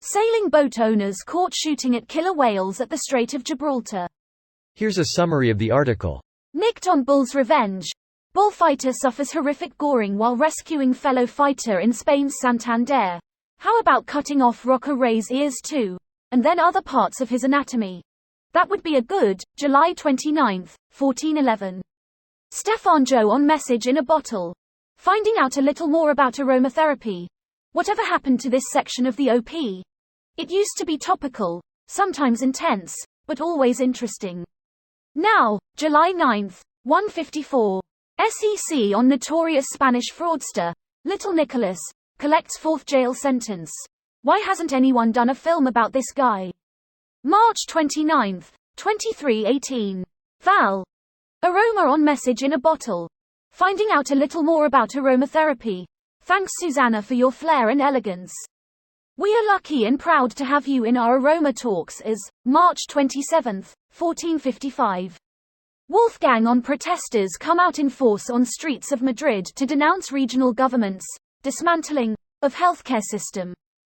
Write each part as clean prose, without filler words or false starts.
Sailing boat owners caught shooting at killer whales at the Strait of Gibraltar. Here's a summary of the article. Nicked on bull's revenge. Bullfighter suffers horrific goring while rescuing fellow fighter in Spain's Santander. How about cutting off Roca Rey's ears too? And then other parts of his anatomy. That would be a good, July 29, 1411. Stefan Joe on message in a bottle. Finding out a little more about aromatherapy. Whatever happened to this section of the OP? It used to be topical, sometimes intense, but always interesting. Now, July 9, 154. SEC on notorious Spanish fraudster, Little Nicholas, collects 4th jail sentence. Why hasn't anyone done a film about this guy? March 29, 2318. Val. Aroma on message in a bottle. Finding out a little more about aromatherapy. Thanks Susanna for your flair and elegance. We are lucky and proud to have you in our aroma talks as, March 27, 1455. Wolfgang on protesters come out in force on streets of Madrid to denounce regional governments' dismantling of healthcare system.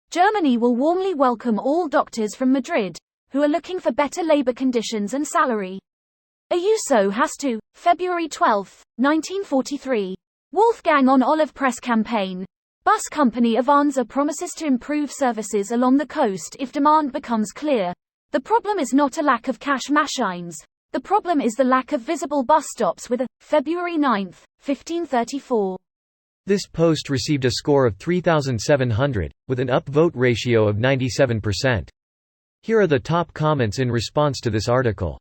Germany will warmly welcome all doctors from Madrid, who are looking for better labor conditions and salary. Ayuso has to, February 12, 1943. Wolfgang on olive press campaign. Bus company Avanza promises to improve services along the coast if demand becomes clear. The problem is not a lack of cash machines. The problem is the lack of visible bus stops with a, February 9, 1534. This post received a score of 3,700, with an upvote ratio of 97%. Here are the top comments in response to this article.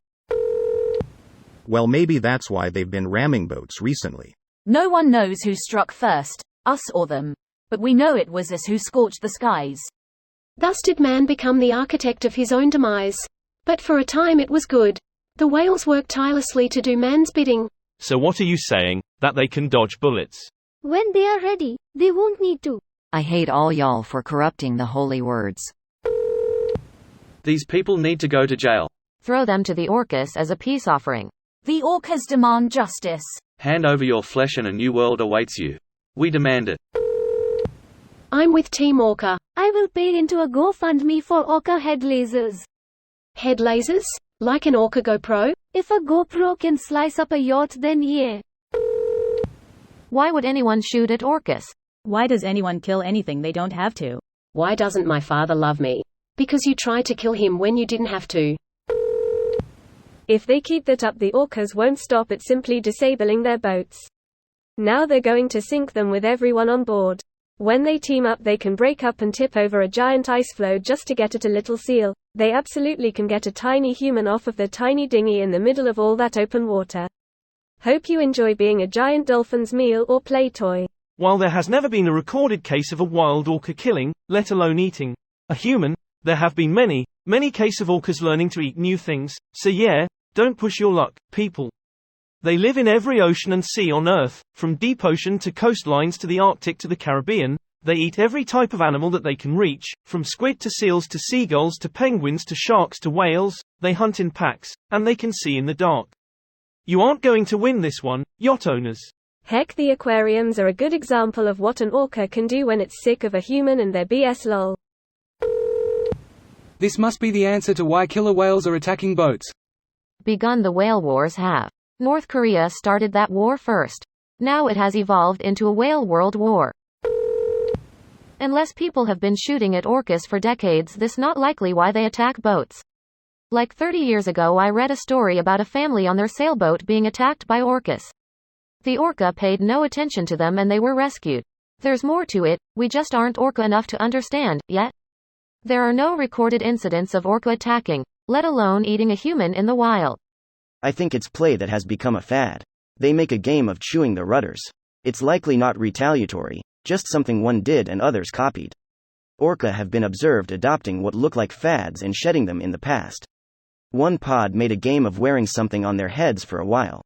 Well, maybe that's why they've been ramming boats recently. No one knows who struck first, us or them. But we know it was us who scorched the skies. Thus did man become the architect of his own demise. But for a time it was good. The whales worked tirelessly to do man's bidding. So what are you saying? That they can dodge bullets? When they are ready, they won't need to. I hate all y'all for corrupting the holy words. These people need to go to jail. Throw them to the Orcus as a peace offering. The Orcas demand justice. Hand over your flesh and a new world awaits you. We demand it. I'm with Team Orca. I will pay into a GoFundMe for Orca head lasers. Head lasers? Like an Orca GoPro? If a GoPro can slice up a yacht, then yeah. Why would anyone shoot at Orcus? Why does anyone kill anything they don't have to? Why doesn't my father love me? Because you tried to kill him when you didn't have to. If they keep that up, the Orcas won't stop at simply disabling their boats. Now they're going to sink them with everyone on board. When they team up, they can break up and tip over a giant ice floe just to get at a little seal. They absolutely can get a tiny human off of their tiny dinghy in the middle of all that open water. Hope you enjoy being a giant dolphin's meal or play toy. While there has never been a recorded case of a wild orca killing, let alone eating, a human, there have been many cases of orcas learning to eat new things, so yeah, don't push your luck, people. They live in every ocean and sea on Earth, from deep ocean to coastlines to the Arctic to the Caribbean. They eat every type of animal that they can reach, from squid to seals to seagulls to penguins to sharks to whales. They hunt in packs, and they can see in the dark. You aren't going to win this one, yacht owners. Heck, the aquariums are a good example of what an orca can do when it's sick of a human and their BS lol. This must be the answer to why killer whales are attacking boats. Begun the whale wars have. North Korea started that war first. Now it has evolved into a whale world war. Unless people have been shooting at orcas for decades, this not likely why they attack boats. Like 30 years ago I read a story about a family on their sailboat being attacked by orcas. The orca paid no attention to them and they were rescued. There's more to it, we just aren't orca enough to understand, yet. There are no recorded incidents of orca attacking, let alone eating a human in the wild. I think it's play that has become a fad. They make a game of chewing the rudders. It's likely not retaliatory, just something one did and others copied. Orca have been observed adopting what look like fads and shedding them in the past. One pod made a game of wearing something on their heads for a while.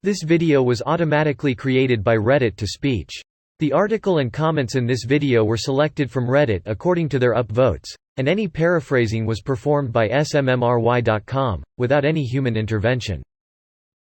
This video was automatically created by Reddit to speech. The article and comments in this video were selected from Reddit according to their upvotes, and any paraphrasing was performed by smmry.com, without any human intervention.